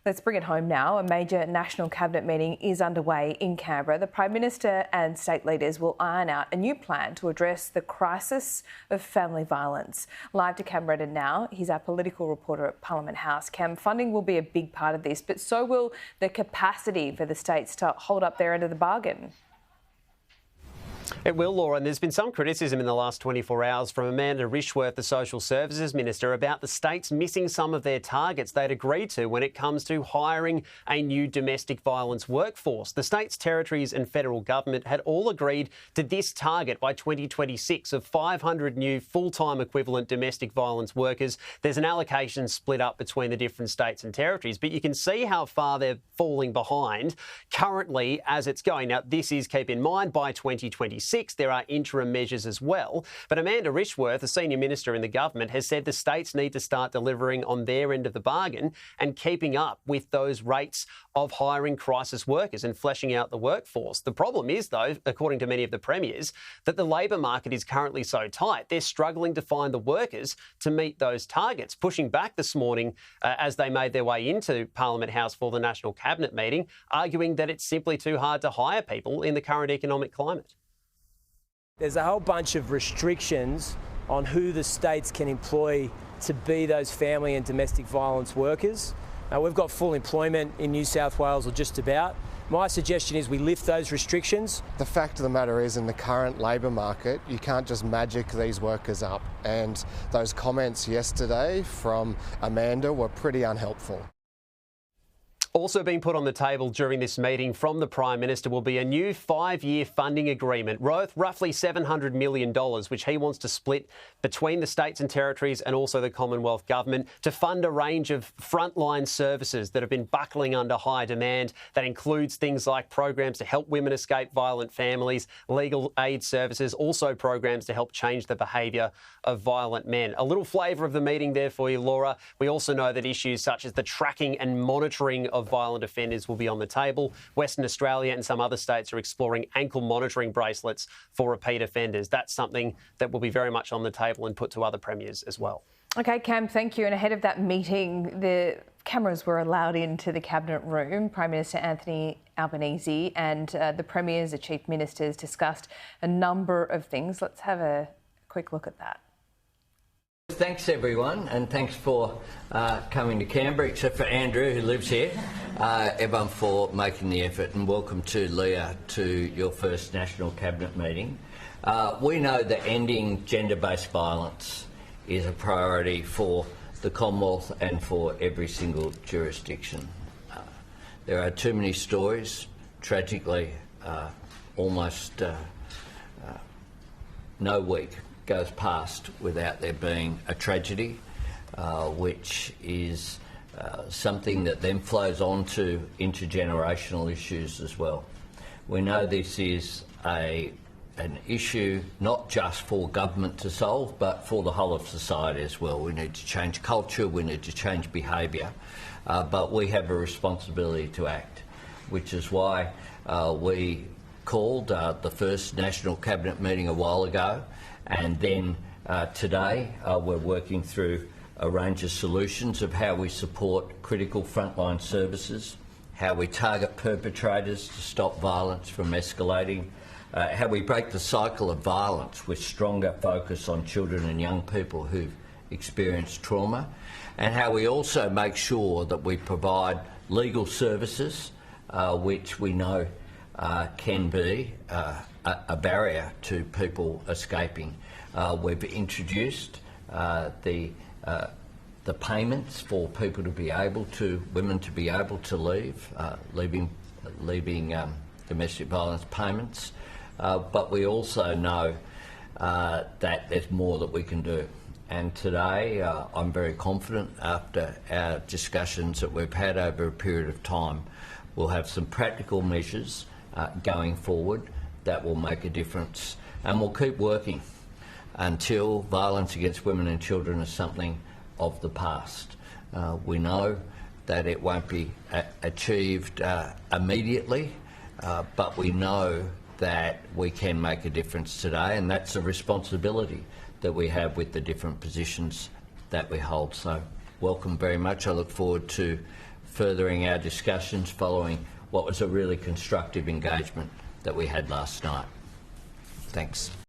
Let's bring it home now. A major national cabinet meeting is underway in Canberra. The Prime Minister and state leaders will iron out a new plan to address the crisis of family violence. Live to Canberra now, he's our political reporter at Parliament House. Cam, funding will be a big part of this, but so will the capacity for the states to hold up their end of the bargain. It will, Laura, and there's been some criticism in the last 24 hours from Amanda Rishworth, the Social Services Minister, about the states missing some of their targets they'd agreed to when it comes to hiring a new domestic violence workforce. The states, territories and federal government had all agreed to this target by 2026 of 500 new full-time equivalent domestic violence workers. There's an allocation split up between the different states and territories, but you can see how far they're falling behind currently as it's going. Now, this is, keep in mind, by 2026. There are interim measures as well. But Amanda Rishworth, a senior minister in the government, has said the states need to start delivering on their end of the bargain and keeping up with those rates of hiring crisis workers and fleshing out the workforce. The problem is, though, according to many of the premiers, that the labour market is currently so tight, they're struggling to find the workers to meet those targets. Pushing back this morning as they made their way into Parliament House for the National Cabinet meeting, arguing that it's simply too hard to hire people in the current economic climate. There's a whole bunch of restrictions on who the states can employ to be those family and domestic violence workers. We've got full employment in New South Wales, or just about. My suggestion is we lift those restrictions. The fact of the matter is, in the current labour market, you can't just magic these workers up. And those comments yesterday from Amanda were pretty unhelpful. Also being put on the table during this meeting from the Prime Minister will be a new 5-year funding agreement worth roughly $700 million, which he wants to split between the states and territories and also the Commonwealth government to fund a range of frontline services that have been buckling under high demand. That includes things like programs to help women escape violent families, legal aid services, also programs to help change the behaviour of violent men. A little flavour of the meeting there for you, Laura. We also know that issues such as the tracking and monitoring of violent offenders will be on the table. Western Australia and some other states are exploring ankle monitoring bracelets for repeat offenders. That's something that will be very much on the table and put to other premiers as well. OK, Cam, thank you. And ahead of that meeting, the cameras were allowed into the cabinet room. Prime Minister Anthony Albanese and the premiers, the chief ministers, discussed a number of things. Let's have a quick look at that. Thanks everyone, and thanks for coming to Canberra, except for Andrew who lives here. Everyone for making the effort, and welcome to Leah to your first National Cabinet meeting. We know that ending gender-based violence is a priority for the Commonwealth and for every single jurisdiction. There are too many stories, tragically, almost no week goes past without there being a tragedy, which is something that then flows on to intergenerational issues as well. We know this is an issue not just for government to solve, but for the whole of society as well. We need to change culture, we need to change behaviour, but we have a responsibility to act, which is why we called the first National Cabinet meeting a while ago. And then today we're working through a range of solutions of how we support critical frontline services, how we target perpetrators to stop violence from escalating, how we break the cycle of violence with stronger focus on children and young people who've experienced trauma, and how we also make sure that we provide legal services, which we know can be a barrier to people escaping. We've introduced the payments for people to be able to, women to be able to leaving domestic violence payments. But we also know that there's more that we can do. And today I'm very confident, after our discussions that we've had over a period of time, we'll have some practical measures going forward that will make a difference, and we'll keep working until violence against women and children is something of the past. We know that it won't be achieved immediately, but we know that we can make a difference today, and that's a responsibility that we have with the different positions that we hold. So welcome very much. I look forward to furthering our discussions following what was a really constructive engagement that we had last night. Thanks.